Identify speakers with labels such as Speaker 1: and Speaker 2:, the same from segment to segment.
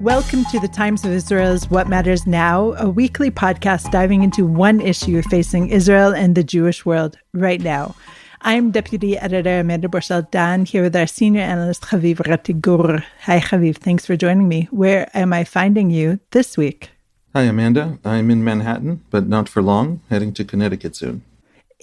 Speaker 1: Welcome to the Times of Israel's What Matters Now, a weekly podcast diving into one issue facing Israel and the Jewish world right now. I'm Deputy Editor Amanda Borschel-Dan here with our senior analyst Haviv Rettig Gur. Hi Haviv, thanks for joining me. Where am I finding you this week?
Speaker 2: Hi Amanda, I'm in Manhattan, but not for long, heading to Connecticut soon.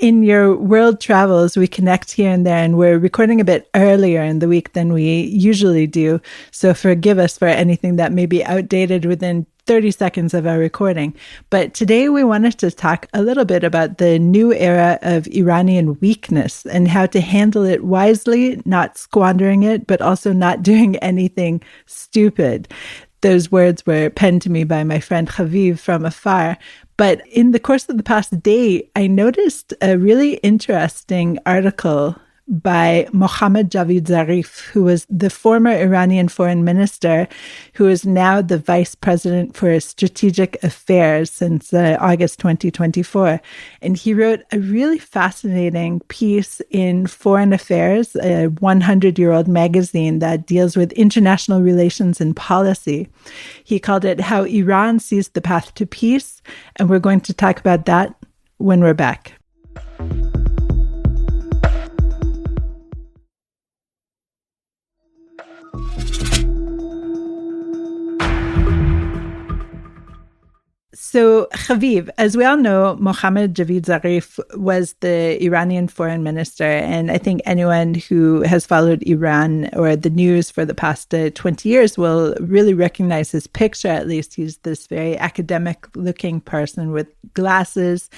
Speaker 1: In your world travels, we connect here and there, and we're recording a bit earlier in the week than we usually do. So forgive us for anything that may be outdated within 30 seconds of our recording. But today we wanted to talk a little bit about the new era of Iranian weakness and how to handle it wisely, not squandering it, but also not doing anything stupid. Those words were penned to me by my friend Haviv from afar. But in the course of the past day, I noticed a really interesting article by Mohammad Javad Zarif, who was the former Iranian foreign minister, who is now the vice president for strategic affairs since August 2024. And he wrote a really fascinating piece in Foreign Affairs, a 100-year-old magazine that deals with international relations and policy. He called it How Iran Sees the Path to Peace. And we're going to talk about that when we're back. So, Haviv, as we all know, Mohammad Javad Zarif was the Iranian foreign minister. And I think anyone who has followed Iran or the news for the past 20 years will really recognize his picture. At least he's this very academic-looking person with glasses.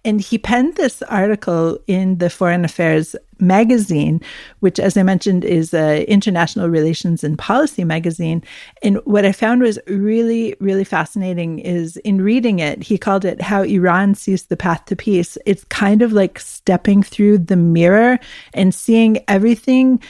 Speaker 1: And he penned this article in the Foreign Affairs magazine, which, as I mentioned, is an international relations and policy magazine. And what I found was really, really fascinating is in reading it, he called it How Iran Sees the Path to Peace. It's kind of like stepping through the mirror and seeing everything,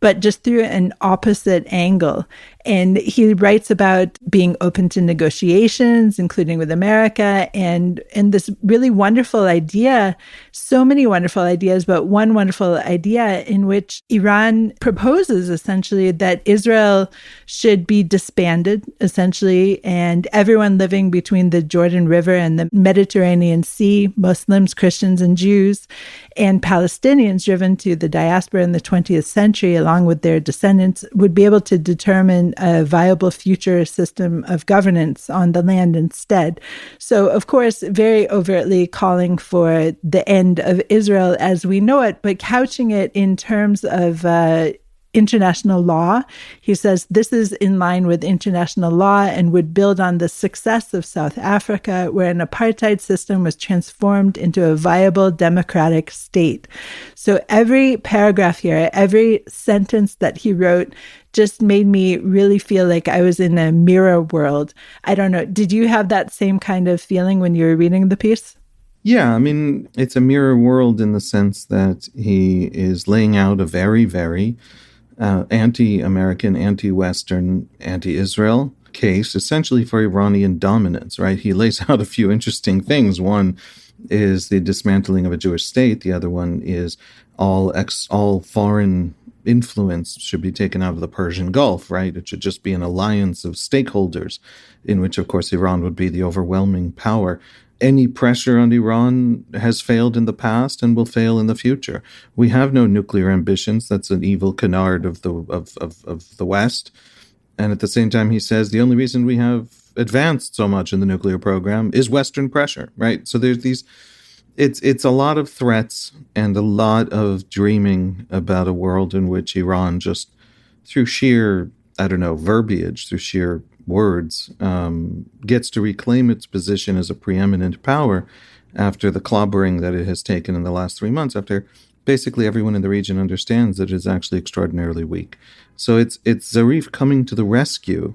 Speaker 1: but just through an opposite angle. And he writes about being open to negotiations, including with America, and this really wonderful idea, so many wonderful ideas, but one wonderful idea in which Iran proposes essentially that Israel should be disbanded, essentially, and everyone living between the Jordan River and the Mediterranean Sea, Muslims, Christians, and Jews, and Palestinians driven to the diaspora in the 20th century, along with their descendants, would be able to determine a viable future system of governance on the land instead. So, of course, very overtly calling for the end of Israel as we know it, but couching it in terms of international law. He says this is in line with international law and would build on the success of South Africa, where an apartheid system was transformed into a viable democratic state. So every paragraph here, every sentence that he wrote just made me really feel like I was in a mirror world. I don't know. Did you have that same kind of feeling when you were reading the piece?
Speaker 2: Yeah, I mean, it's a mirror world in the sense that he is laying out a very, very anti-American, anti-Western, anti-Israel case, essentially for Iranian dominance, right? He lays out a few interesting things. One is the dismantling of a Jewish state. The other one is all foreign influence should be taken out of the Persian Gulf, right? It should just be an alliance of stakeholders in which, of course, Iran would be the overwhelming power. Any pressure on Iran has failed in the past and will fail in the future. We have no nuclear ambitions. That's an evil canard of the West. And at the same time, he says the only reason we have advanced so much in the nuclear program is Western pressure, right? So there's these, it's a lot of threats and a lot of dreaming about a world in which Iran just through sheer, verbiage, through sheer words, gets to reclaim its position as a preeminent power after the clobbering that it has taken in the last 3 months, after basically everyone in the region understands that it is actually extraordinarily weak. So it's Zarif coming to the rescue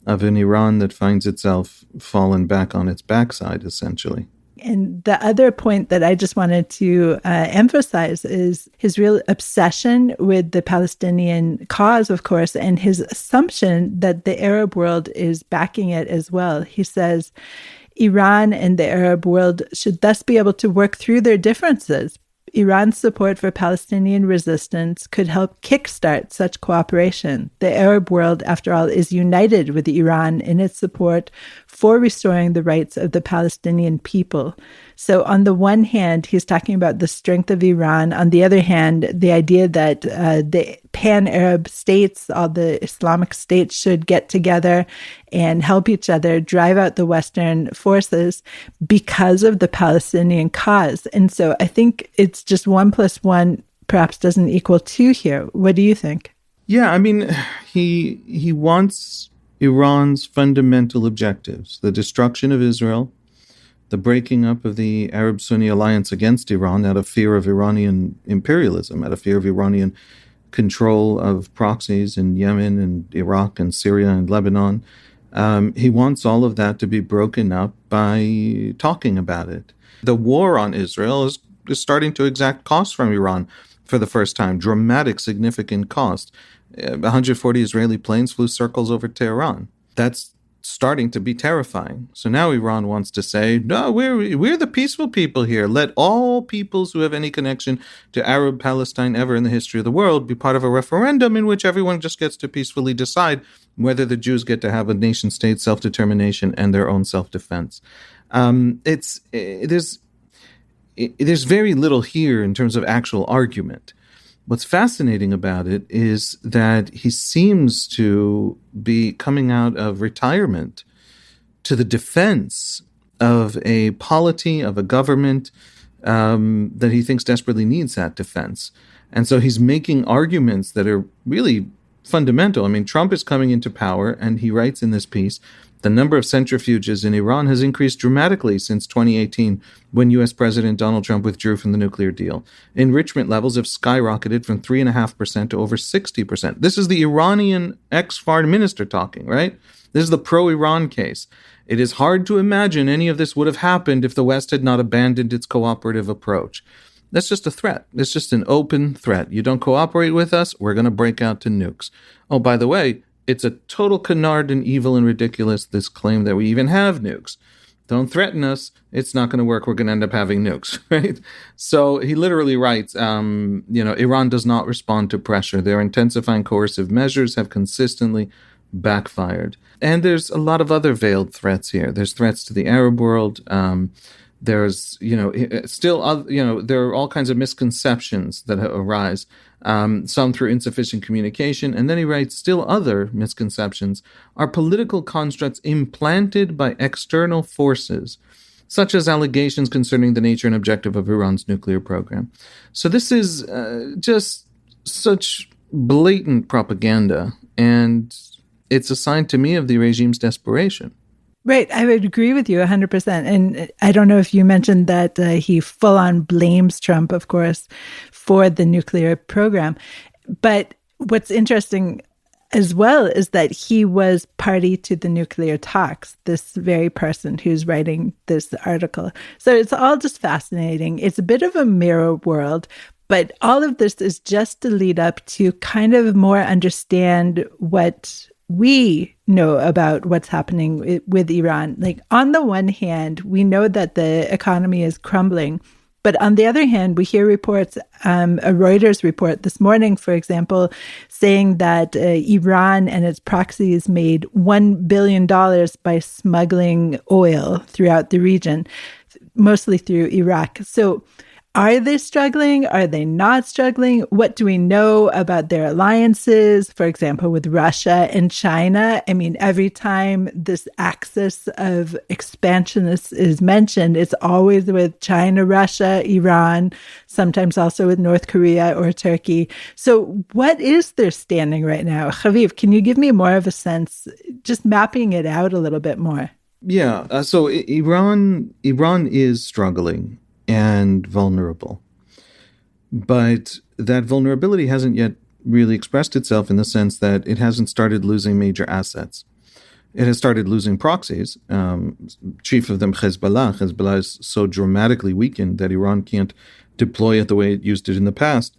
Speaker 2: of an Iran that finds itself fallen back on its backside, essentially.
Speaker 1: And the other point that I just wanted to emphasize is his real obsession with the Palestinian cause, of course, and his assumption that the Arab world is backing it as well. He says Iran and the Arab world should thus be able to work through their differences Iran's support for Palestinian resistance could help kickstart such cooperation. The Arab world, after all, is united with Iran in its support for restoring the rights of the Palestinian people. So on the one hand, he's talking about the strength of Iran. On the other hand, the idea that the pan-Arab states, all the Islamic states, should get together and help each other drive out the Western forces because of the Palestinian cause. And so I think it's just 1 + 1 perhaps doesn't equal 2 here. What do you think?
Speaker 2: Yeah, I mean, he wants Iran's fundamental objectives, the destruction of Israel, the breaking up of the Arab-Sunni alliance against Iran out of fear of Iranian imperialism, out of fear of Iranian control of proxies in Yemen and Iraq and Syria and Lebanon. He wants all of that to be broken up by talking about it. The war on Israel is starting to exact costs from Iran for the first time, dramatic, significant cost. 140 Israeli planes flew circles over Tehran. That's starting to be terrifying. So now Iran wants to say, no, we're the peaceful people here. Let all peoples who have any connection to Arab Palestine ever in the history of the world be part of a referendum in which everyone just gets to peacefully decide whether the Jews get to have a nation state, self-determination, and their own self-defense. There's very little here in terms of actual argument. What's fascinating about it is that he seems to be coming out of retirement to the defense of a polity, of a government that he thinks desperately needs that defense. And so he's making arguments that are really fundamental. I mean, Trump is coming into power, and he writes in this piece, the number of centrifuges in Iran has increased dramatically since 2018, when U.S. President Donald Trump withdrew from the nuclear deal. Enrichment levels have skyrocketed from 3.5% to over 60%. This is the Iranian ex-foreign minister talking, right? This is the pro-Iran case. It is hard to imagine any of this would have happened if the West had not abandoned its cooperative approach. That's just a threat. It's just an open threat. You don't cooperate with us, we're going to break out to nukes. Oh, by the way, it's a total canard and evil and ridiculous, this claim that we even have nukes. Don't threaten us. It's not going to work. We're going to end up having nukes, right? So he literally writes, Iran does not respond to pressure. Their intensifying coercive measures have consistently backfired. And there's a lot of other veiled threats here. There's threats to the Arab world. There's, there are all kinds of misconceptions that arise, some through insufficient communication. And then he writes, still other misconceptions are political constructs implanted by external forces, such as allegations concerning the nature and objective of Iran's nuclear program. So this is just such blatant propaganda, and it's a sign to me of the regime's desperation.
Speaker 1: Right. I would agree with you 100%. And I don't know if you mentioned that he full on blames Trump, of course, for the nuclear program. But what's interesting as well is that he was party to the nuclear talks, this very person who's writing this article. So it's all just fascinating. It's a bit of a mirror world. But all of this is just to lead up to kind of more understand what we know about what's happening with Iran. Like, on the one hand, we know that the economy is crumbling. But on the other hand, we hear reports, a Reuters report this morning, for example, saying that Iran and its proxies made $1 billion by smuggling oil throughout the region, mostly through Iraq. So are they struggling? Are they not struggling? What do we know about their alliances, for example, with Russia and China? I mean, every time this axis of expansionists is mentioned, it's always with China, Russia, Iran, sometimes also with North Korea or Turkey. So what is their standing right now? Haviv, can you give me more of a sense, just mapping it out a little bit more?
Speaker 2: Yeah, so Iran is struggling and vulnerable. But that vulnerability hasn't yet really expressed itself in the sense that it hasn't started losing major assets. It has started losing proxies. Chief of them, Hezbollah. Hezbollah is so dramatically weakened that Iran can't deploy it the way it used it in the past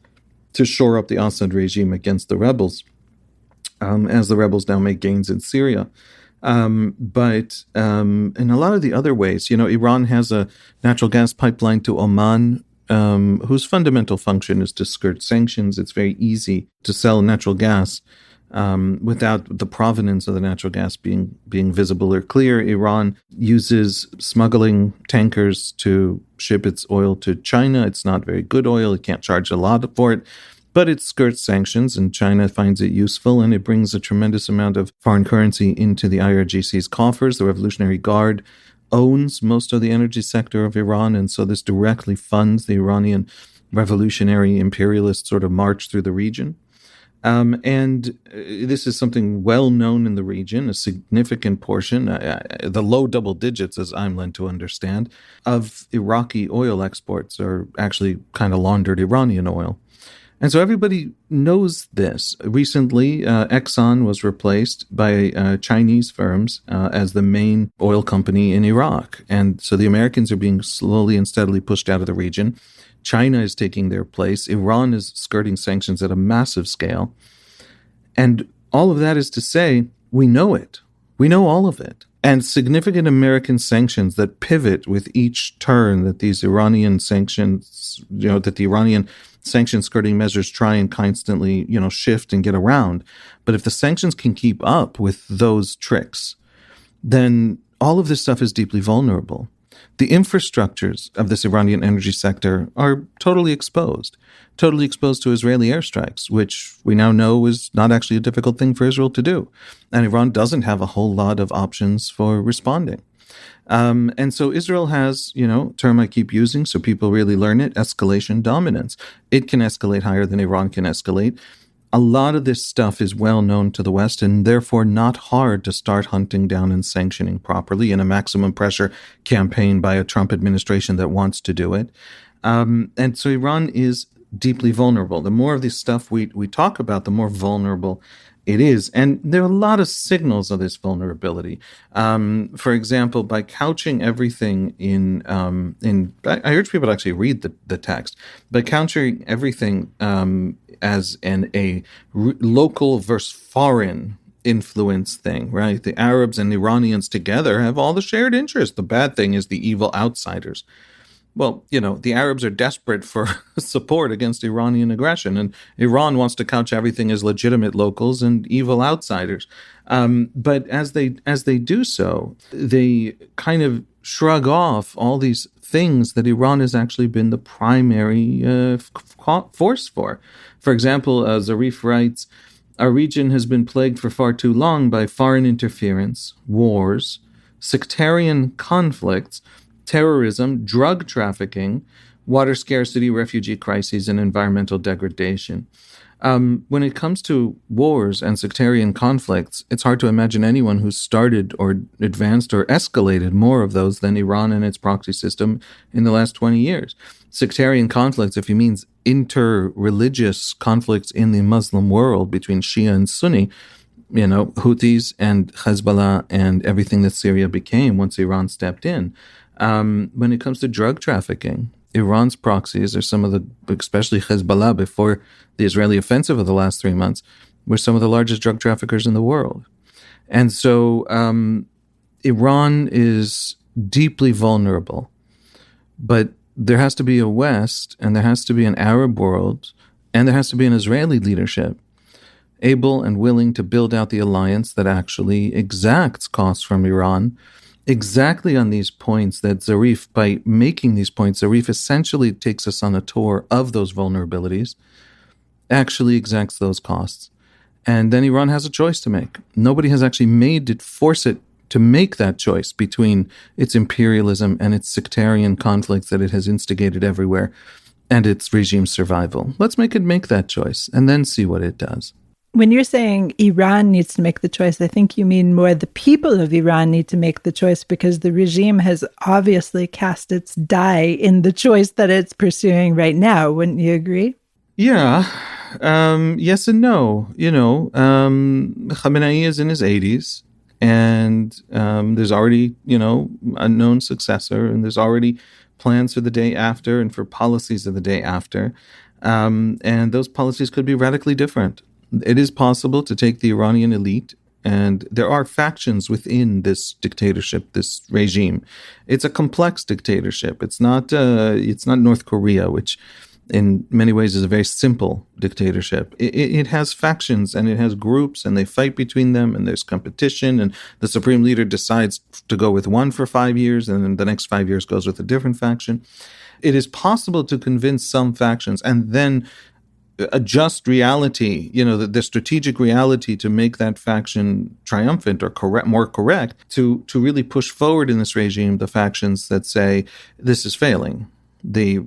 Speaker 2: to shore up the Assad regime against the rebels, as the rebels now make gains in Syria. But in a lot of the other ways, Iran has a natural gas pipeline to Oman whose fundamental function is to skirt sanctions. It's very easy to sell natural gas without the provenance of the natural gas being visible or clear. Iran uses smuggling tankers to ship its oil to China. It's not very good oil. It can't charge a lot for it, but it skirts sanctions, and China finds it useful, and it brings a tremendous amount of foreign currency into the IRGC's coffers. The Revolutionary Guard owns most of the energy sector of Iran, and so this directly funds the Iranian revolutionary imperialist sort of march through the region. And this is something well known in the region, a significant portion, the low double digits, as I'm led to understand, of Iraqi oil exports are actually kind of laundered Iranian oil. And so everybody knows this. Recently, Exxon was replaced by Chinese firms as the main oil company in Iraq. And so the Americans are being slowly and steadily pushed out of the region. China is taking their place. Iran is skirting sanctions at a massive scale. And all of that is to say, we know it. We know all of it. And significant American sanctions that pivot with each turn that these Iranian sanctions, that the Iranian sanction skirting measures try and constantly, shift and get around. But if the sanctions can keep up with those tricks, then all of this stuff is deeply vulnerable. The infrastructures of this Iranian energy sector are totally exposed to Israeli airstrikes, which we now know is not actually a difficult thing for Israel to do. And Iran doesn't have a whole lot of options for responding. And so Israel has, term I keep using so people really learn it, escalation dominance. It can escalate higher than Iran can escalate. A lot of this stuff is well known to the West and therefore not hard to start hunting down and sanctioning properly in a maximum pressure campaign by a Trump administration that wants to do it. And so Iran is deeply vulnerable. The more of this stuff we talk about, the more vulnerable it is. And there are a lot of signals of this vulnerability. For example, by couching everything in I urge people to actually read the text, by couching everything as a local versus foreign influence thing, right? The Arabs and Iranians together have all the shared interests. The bad thing is the evil outsiders. Well, the Arabs are desperate for support against Iranian aggression, and Iran wants to couch everything as legitimate locals and evil outsiders. But as they do so, they kind of shrug off all these things that Iran has actually been the primary force for. For example, Zarif writes, "Our region has been plagued for far too long by foreign interference, wars, sectarian conflicts, terrorism, drug trafficking, water scarcity, refugee crises, and environmental degradation." When it comes to wars and sectarian conflicts, it's hard to imagine anyone who's started or advanced or escalated more of those than Iran and its proxy system in the last 20 years. Sectarian conflicts, if he means inter-religious conflicts in the Muslim world between Shia and Sunni, Houthis and Hezbollah and everything that Syria became once Iran stepped in. When it comes to drug trafficking, Iran's proxies are some of the, especially Hezbollah before the Israeli offensive of the last 3 months, were some of the largest drug traffickers in the world. And so Iran is deeply vulnerable. But there has to be a West, and there has to be an Arab world, and there has to be an Israeli leadership able and willing to build out the alliance that actually exacts costs from Iran exactly on these points that Zarif, by making these points, Zarif essentially takes us on a tour of those vulnerabilities, actually exacts those costs. And then Iran has a choice to make. Nobody has actually force it to make that choice between its imperialism and its sectarian conflicts that it has instigated everywhere and its regime survival. Let's make it make that choice and then see what it does.
Speaker 1: When you're saying Iran needs to make the choice, I think you mean more the people of Iran need to make the choice because the regime has obviously cast its die in the choice that it's pursuing right now. Wouldn't you agree?
Speaker 2: Yeah. Yes and no. Khamenei is in his 80s and there's already, a known successor and there's already plans for the day after and for policies of the day after. And those policies could be radically different. It is possible to take the Iranian elite And there are factions within this dictatorship, this regime. It's a complex dictatorship. It's not North Korea, which in many ways is a very simple dictatorship. It has factions and it has groups, and they fight between them, and there's competition, and the supreme leader decides to go with one for 5 years, and then the next 5 years goes with a different faction. It is possible to convince some factions and then adjust reality, the strategic reality, to make that faction triumphant or more correct, to really push forward in this regime the factions that say this is failing. The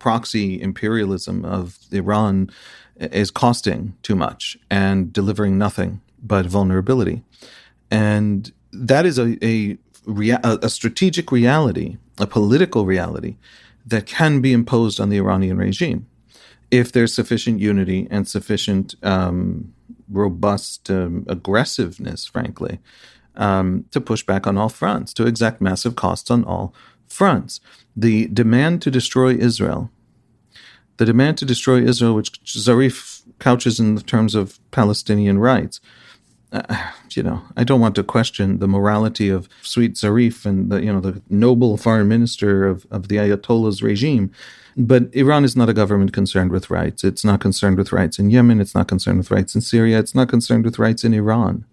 Speaker 2: proxy imperialism of Iran is costing too much and delivering nothing but vulnerability. And that is a strategic reality, a political reality that can be imposed on the Iranian regime if there's sufficient unity and sufficient robust aggressiveness, frankly, to push back on all fronts, to exact massive costs on all fronts. The demand to destroy Israel, which Zarif couches in the terms of Palestinian rights. I don't want to question the morality of sweet Zarif and the noble foreign minister of the Ayatollah's regime. But Iran is not a government concerned with rights. It's not concerned with rights in Yemen. It's not concerned with rights in Syria. It's not concerned with rights in Iran.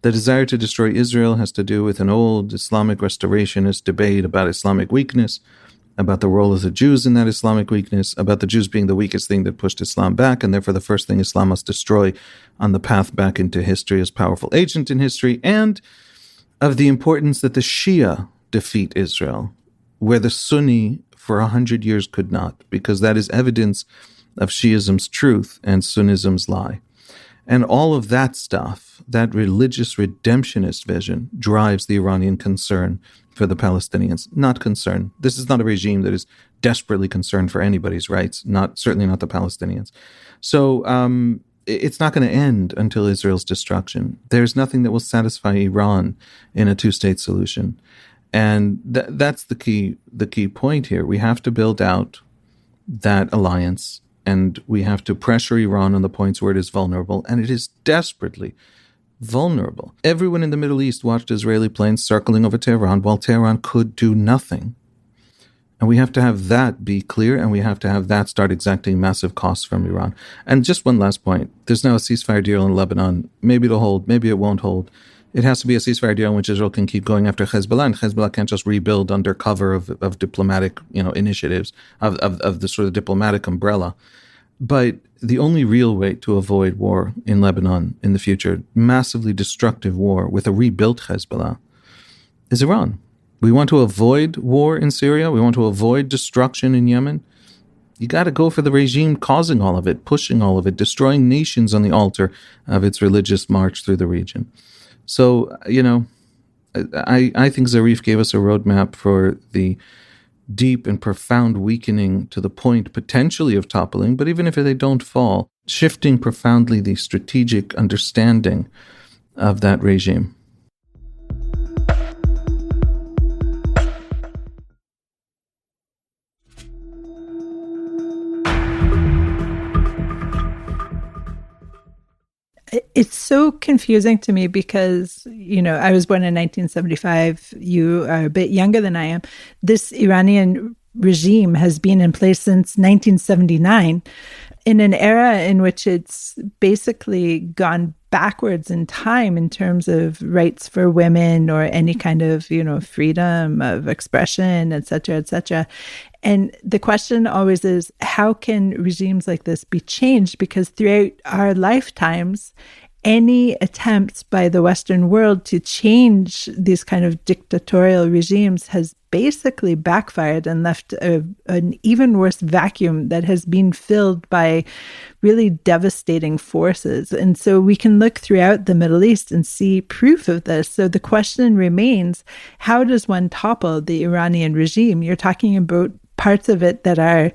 Speaker 2: The desire to destroy Israel has to do with an old Islamic restorationist debate about Islamic weakness, about the role of the Jews in that Islamic weakness, about the Jews being the weakest thing that pushed Islam back, and therefore the first thing Islam must destroy on the path back into history as powerful agent in history, and of the importance that the Shia defeat Israel, where the Sunni for 100 years could not, because that is evidence of Shiism's truth and Sunnism's lie. And all of that stuff, that religious redemptionist vision, drives the Iranian concern for the Palestinians. Not concern. This is not a regime that is desperately concerned for anybody's rights, certainly not the Palestinians. So it's not going to end until Israel's destruction. There's nothing that will satisfy Iran in a two-state solution. And that's the key point here. We have to build out that alliance, and we have to pressure Iran on the points where it is vulnerable, and it is desperately vulnerable. Everyone in the Middle East watched Israeli planes circling over Tehran while Tehran could do nothing. And we have to have that be clear, and we have to have that start exacting massive costs from Iran. And just one last point. There's now a ceasefire deal in Lebanon. Maybe it'll hold, maybe it won't hold. It has to be a ceasefire deal in which Israel can keep going after Hezbollah, and Hezbollah can't just rebuild under cover of diplomatic, initiatives, of the sort of diplomatic umbrella. But the only real way to avoid war in Lebanon in the future, massively destructive war with a rebuilt Hezbollah, is Iran. We want to avoid war in Syria. We want to avoid destruction in Yemen. You got to go for the regime causing all of it, pushing all of it, destroying nations on the altar of its religious march through the region. So, I think Zarif gave us a roadmap for the deep and profound weakening to the point potentially of toppling, but even if they don't fall, shifting profoundly the strategic understanding of that regime.
Speaker 1: It's so confusing to me because, I was born in 1975. You are a bit younger than I am. This Iranian regime has been in place since 1979, in an era in which it's basically gone backwards in time in terms of rights for women or any kind of, freedom of expression, et cetera, et cetera. And the question always is, how can regimes like this be changed? Because throughout our lifetimes, any attempts by the Western world to change these kind of dictatorial regimes has basically backfired and left an even worse vacuum that has been filled by really devastating forces. And so we can look throughout the Middle East and see proof of this. So the question remains, how does one topple the Iranian regime? You're talking about parts of it that are,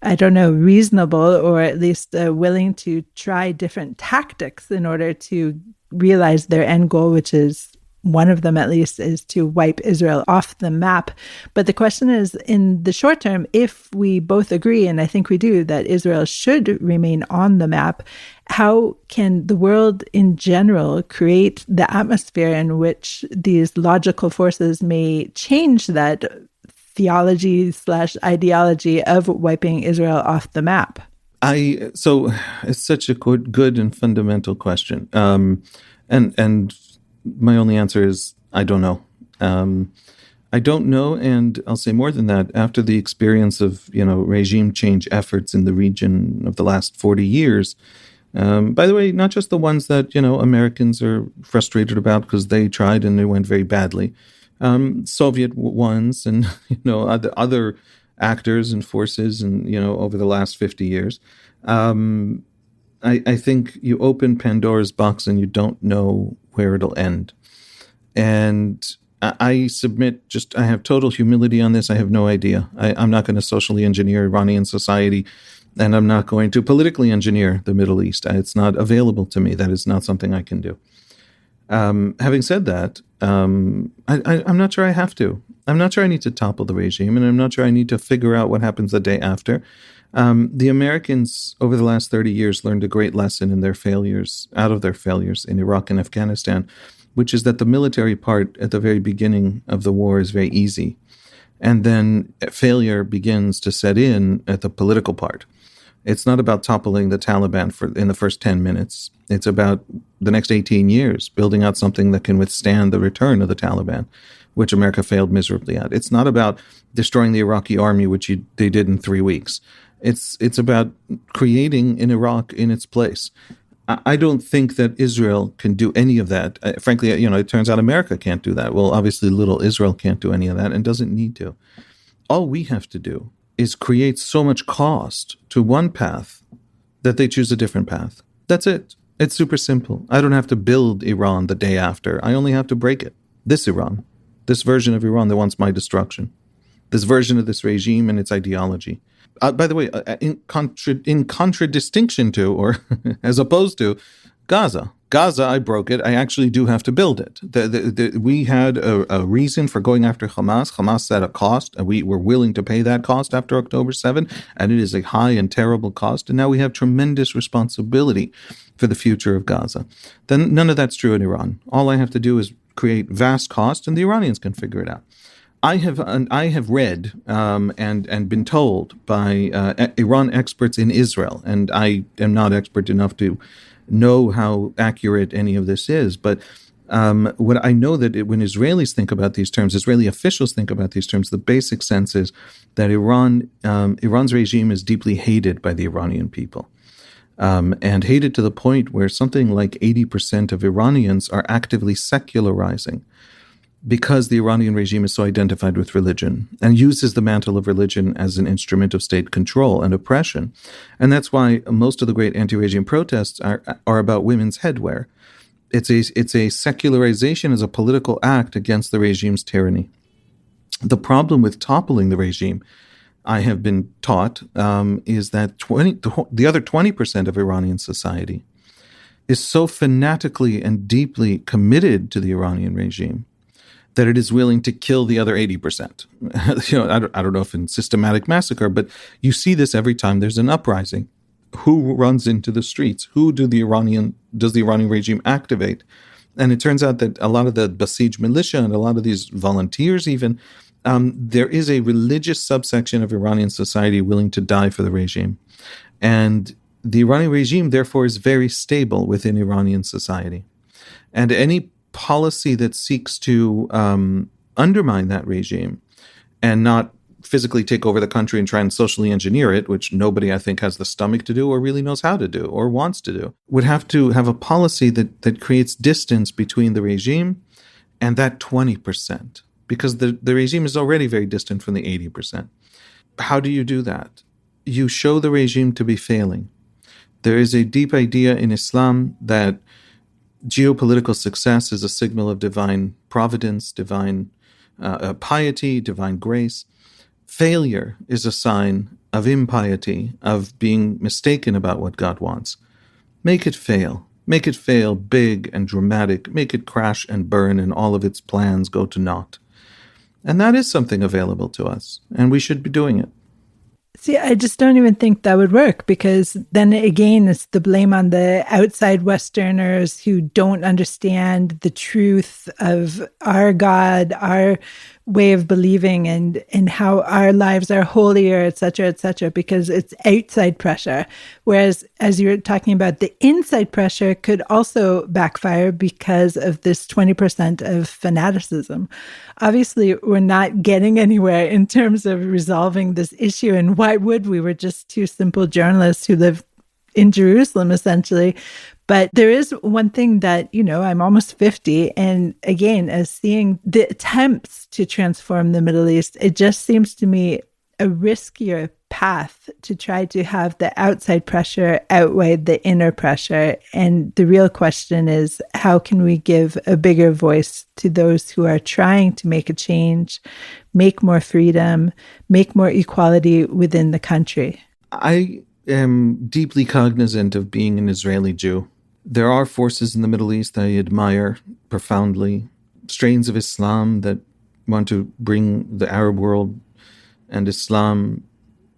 Speaker 1: reasonable, or at least willing to try different tactics in order to realize their end goal, which is one of them at least is to wipe Israel off the map. But the question is, in the short term, if we both agree, and I think we do, that Israel should remain on the map, how can the world in general create the atmosphere in which these logical forces may change that theology / ideology of wiping Israel off the map?
Speaker 2: So it's such a good and fundamental question. And my only answer is, I don't know. I don't know, and I'll say more than that. After the experience of, regime change efforts in the region of the last 40 years, by the way, not just the ones that, Americans are frustrated about because they tried and it went very badly. Soviet ones and, other actors and forces and, over the last 50 years. I think you open Pandora's box and you don't know where it'll end. And I submit, I have total humility on this. I have no idea. I'm not going to socially engineer Iranian society, and I'm not going to politically engineer the Middle East. It's not available to me. That is not something I can do. Having said that, I'm not sure I have to. I'm not sure I need to topple the regime, and I'm not sure I need to figure out what happens the day after. The Americans over the last 30 years learned a great lesson out of their failures in Iraq and Afghanistan, which is that the military part at the very beginning of the war is very easy. And then failure begins to set in at the political part. It's not about toppling the Taliban in the first 10 minutes. It's about the next 18 years, building out something that can withstand the return of the Taliban, which America failed miserably at. It's not about destroying the Iraqi army, which they did in 3 weeks. It's about creating an Iraq in its place. I don't think that Israel can do any of that. Frankly, it turns out America can't do that. Well, obviously, little Israel can't do any of that and doesn't need to. All we have to do is create so much cost to one path that they choose a different path. That's it. It's super simple. I don't have to build Iran the day after. I only have to break it. This Iran, this version of Iran that wants my destruction, this version of this regime and its ideology. By the way, in contradistinction to, or as opposed to, Gaza. Gaza, I broke it. I actually do have to build it. We had a reason for going after Hamas. Hamas set a cost, and we were willing to pay that cost after October 7, and it is a high and terrible cost. And now we have tremendous responsibility for the future of Gaza. Then none of that's true in Iran. All I have to do is create vast cost, and the Iranians can figure it out. I have read and been told by Iran experts in Israel, and I am not expert enough to know how accurate any of this is, but what I know that when Israelis think about these terms, Israeli officials think about these terms, the basic sense is that Iran's regime is deeply hated by the Iranian people, and hated to the point where something like 80% of Iranians are actively secularizing, because the Iranian regime is so identified with religion and uses the mantle of religion as an instrument of state control and oppression. And that's why most of the great anti-regime protests are about women's headwear. It's a secularization as a political act against the regime's tyranny. The problem with toppling the regime, I have been taught, is that the other 20% of Iranian society is so fanatically and deeply committed to the Iranian regime that it is willing to kill the other 80%. I don't know if in systematic massacre, but you see this every time there's an uprising. Who runs into the streets? Who does the Iranian regime activate? And it turns out that a lot of the Basij militia and a lot of these volunteers even, there is a religious subsection of Iranian society willing to die for the regime. And the Iranian regime, therefore, is very stable within Iranian society. And any policy that seeks to undermine that regime and not physically take over the country and try and socially engineer it, which nobody, I think, has the stomach to do or really knows how to do or wants to do, would have to have a policy that creates distance between the regime and that 20%, because the regime is already very distant from the 80%. How do you do that? You show the regime to be failing. There is a deep idea in Islam that geopolitical success is a signal of divine providence, divine piety, divine grace. Failure is a sign of impiety, of being mistaken about what God wants. Make it fail. Make it fail big and dramatic. Make it crash and burn and all of its plans go to naught. And that is something available to us, and we should be doing it.
Speaker 1: See, I just don't even think that would work, because then again, it's the blame on the outside Westerners who don't understand the truth of our God, our way of believing, and how our lives are holier, et cetera, because it's outside pressure. Whereas, as you're talking about, the inside pressure could also backfire because of this 20% of fanaticism. Obviously, we're not getting anywhere in terms of resolving this issue. And why would we? We're just two simple journalists who live in Jerusalem, essentially. But there is one thing that, I'm almost 50. And again, as seeing the attempts to transform the Middle East, it just seems to me a riskier path to try to have the outside pressure outweigh the inner pressure. And the real question is, how can we give a bigger voice to those who are trying to make a change, make more freedom, make more equality within the country?
Speaker 2: I am deeply cognizant of being an Israeli Jew. There are forces in the Middle East I admire profoundly, strains of Islam that want to bring the Arab world and Islam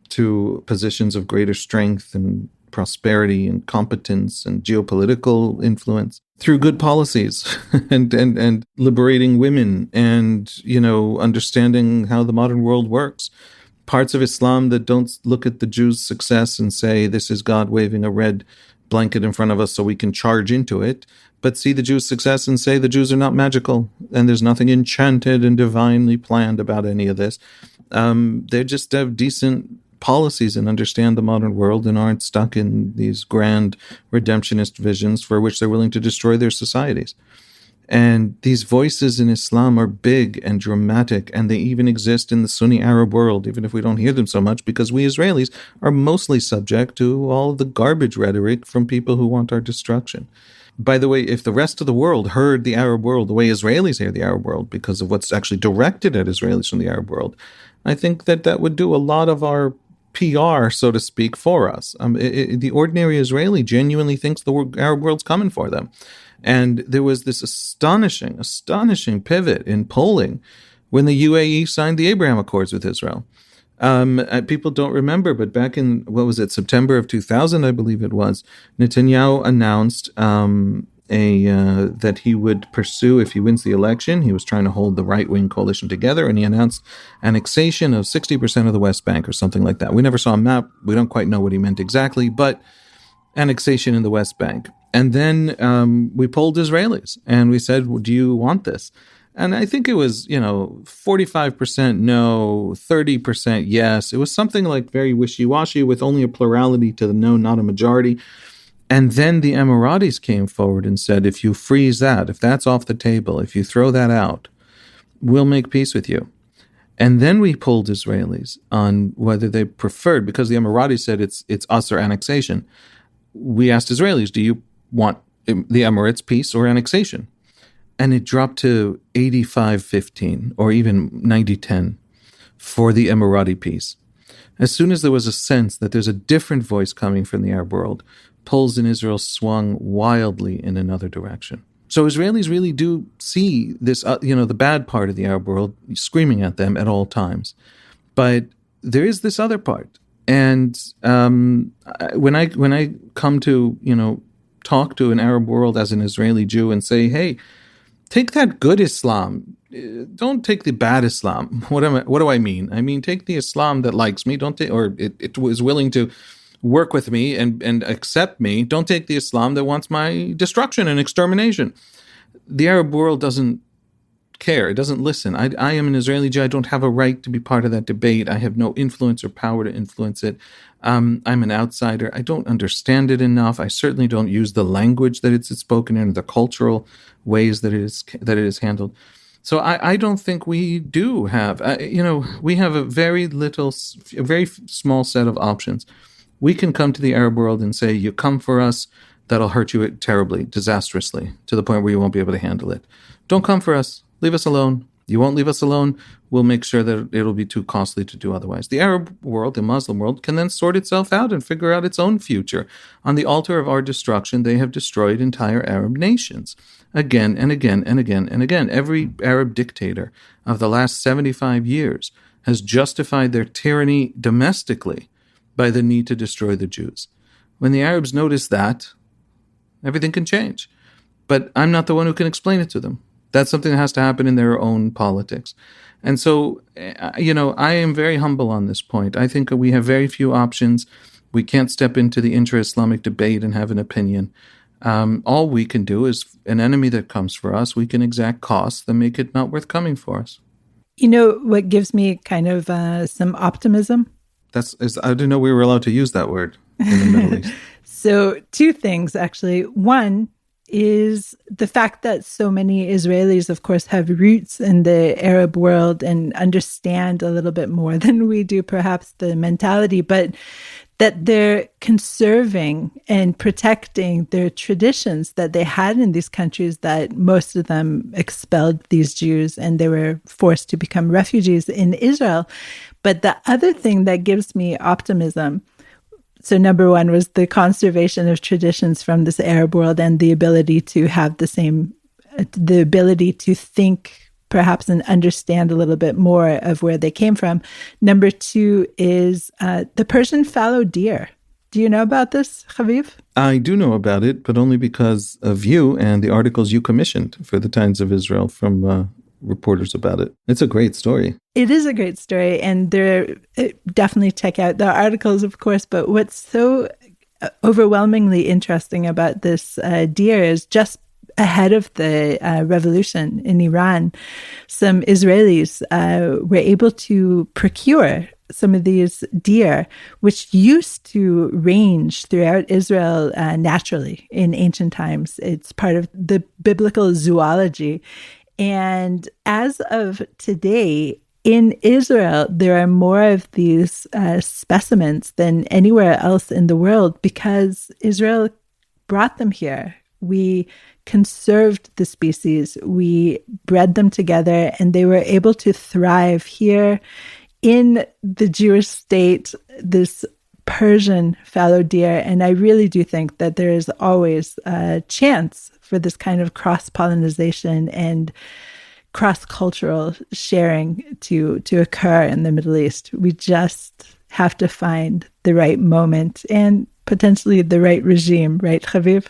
Speaker 2: to positions of greater strength and prosperity and competence and geopolitical influence through good policies and liberating women and, understanding how the modern world works. Parts of Islam that don't look at the Jews' success and say, this is God waving a red blanket in front of us so we can charge into it, but see the Jews' success and say the Jews are not magical and there's nothing enchanted and divinely planned about any of this. They just have decent policies and understand the modern world and aren't stuck in these grand redemptionist visions for which they're willing to destroy their societies. And these voices in Islam are big and dramatic, and they even exist in the Sunni Arab world, even if we don't hear them so much, because we Israelis are mostly subject to all of the garbage rhetoric from people who want our destruction. By the way, if the rest of the world heard the Arab world the way Israelis hear the Arab world, because of what's actually directed at Israelis from the Arab world, I think that would do a lot of our PR, so to speak, for us. The ordinary Israeli genuinely thinks the Arab world's coming for them. And there was this astonishing pivot in polling when the UAE signed the Abraham Accords with Israel. People don't remember, but back in, September of 2000, I believe it was, Netanyahu announced that he would pursue, if he wins the election, he was trying to hold the right-wing coalition together, and he announced annexation of 60% of the West Bank or something like that. We never saw a map. We don't quite know what he meant exactly, but annexation in the West Bank. And then we polled Israelis and we said, well, do you want this? And I think it was, 45% no, 30% yes. It was something like very wishy-washy with only a plurality to the no, not a majority. And then the Emiratis came forward and said, if you freeze that, if that's off the table, if you throw that out, we'll make peace with you. And then we polled Israelis on whether they preferred, because the Emiratis said it's us or annexation. We asked Israelis, do you want the Emirates peace or annexation? And it dropped to 85-15 or even 90-10 for the Emirati peace. As soon as there was a sense that there's a different voice coming from the Arab world, polls in Israel swung wildly in another direction. So Israelis really do see this, the bad part of the Arab world screaming at them at all times. But there is this other part. And when I come to, talk to an Arab world as an Israeli Jew and say, hey, take that good Islam. Don't take the bad Islam. What do I mean? I mean, take the Islam that likes me. Don't take, or it was willing to work with me and accept me. Don't take the Islam that wants my destruction and extermination. The Arab world doesn't care. It doesn't listen. I am an Israeli Jew. I don't have a right to be part of that debate. I have no influence or power to influence it. I'm an outsider. I don't understand it enough. I certainly don't use the language that it's spoken in, the cultural ways that it is handled. So I don't think we do have, we have a very small set of options. We can come to the Arab world and say, you come for us, that'll hurt you terribly, disastrously, to the point where you won't be able to handle it. Don't come for us. Leave us alone. You won't leave us alone. We'll make sure that it'll be too costly to do otherwise. The Arab world, the Muslim world, can then sort itself out and figure out its own future. On the altar of our destruction, they have destroyed entire Arab nations. Again and again and again and again. Every Arab dictator of the last 75 years has justified their tyranny domestically by the need to destroy the Jews. When the Arabs notice that, everything can change. But I'm not the one who can explain it to them. That's something that has to happen in their own politics. And so, I am very humble on this point. I think we have very few options. We can't step into the intra-Islamic debate and have an opinion. All we can do is an enemy that comes for us, we can exact costs that make it not worth coming for us.
Speaker 1: You know what gives me kind of some optimism?
Speaker 2: I didn't know we were allowed to use that word in the Middle East.
Speaker 1: So 2 things, actually. One is the fact that so many Israelis, of course, have roots in the Arab world and understand a little bit more than we do, perhaps, the mentality, but that they're conserving and protecting their traditions that they had in these countries, that most of them expelled these Jews and they were forced to become refugees in Israel. But the other thing that gives me optimism, so number one was the conservation of traditions from this Arab world and the ability to have the ability to think perhaps and understand a little bit more of where they came from. Number 2 is the Persian fallow deer. Do you know about this, Haviv?
Speaker 2: I do know about it, but only because of you and the articles you commissioned for the Times of Israel from reporters about it. It's a great story.
Speaker 1: It is a great story, and definitely check out the articles, of course. But what's so overwhelmingly interesting about this deer is just ahead of the revolution in Iran, some Israelis were able to procure some of these deer, which used to range throughout Israel naturally in ancient times. It's part of the biblical zoology. And as of today, in Israel, there are more of these specimens than anywhere else in the world because Israel brought them here. We conserved the species, we bred them together, and they were able to thrive here in the Jewish state, this Persian fallow deer. And I really do think that there is always a chance for this kind of cross-pollination and cross-cultural sharing to occur in the Middle East. We just have to find the right moment and potentially the right regime, right, Haviv?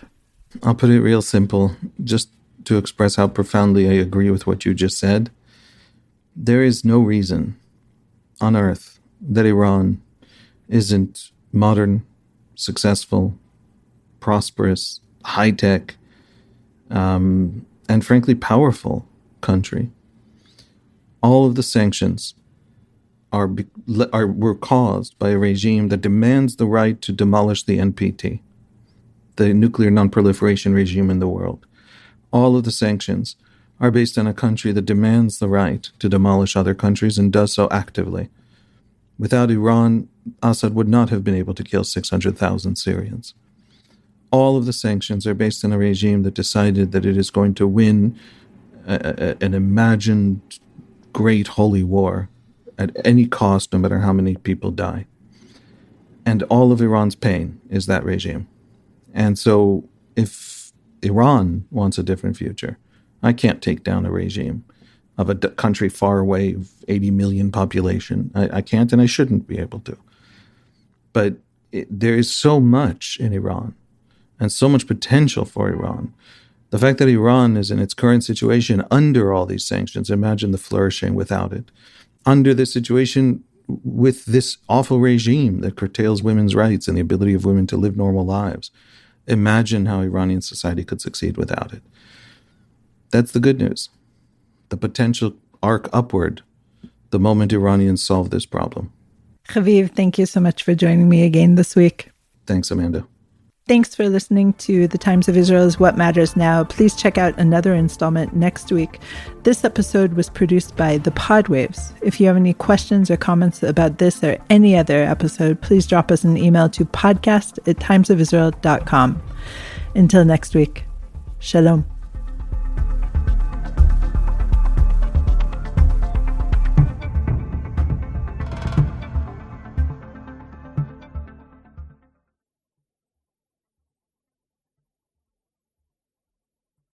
Speaker 2: I'll put it real simple, just to express how profoundly I agree with what you just said. There is no reason on earth that Iran isn't modern, successful, prosperous, high-tech, and frankly powerful country. All of the sanctions were caused by a regime that demands the right to demolish the NPT, the nuclear non-proliferation regime in the world. All of the sanctions are based on a country that demands the right to demolish other countries and does so actively. Without Iran, Assad would not have been able to kill 600,000 Syrians. All of the sanctions are based on a regime that decided that it is going to win an imagined great holy war at any cost, no matter how many people die. And all of Iran's pain is that regime. And so if Iran wants a different future, I can't take down a regime of a country far away, of 80 million population. I can't, and I shouldn't be able to. But there is so much in Iran and so much potential for Iran. The fact that Iran is in its current situation under all these sanctions, imagine the flourishing without it. Under this situation with this awful regime that curtails women's rights and the ability of women to live normal lives. Imagine how Iranian society could succeed without it. That's the good news. The potential arc upward the moment Iranians solve this problem.
Speaker 1: Haviv, thank you so much for joining me again this week.
Speaker 2: Thanks, Amanda.
Speaker 1: Thanks for listening to The Times of Israel's What Matters Now. Please check out another installment next week. This episode was produced by The Podwaves. If you have any questions or comments about this or any other episode, please drop us an email to podcast@timesofisrael.com. Until next week, shalom.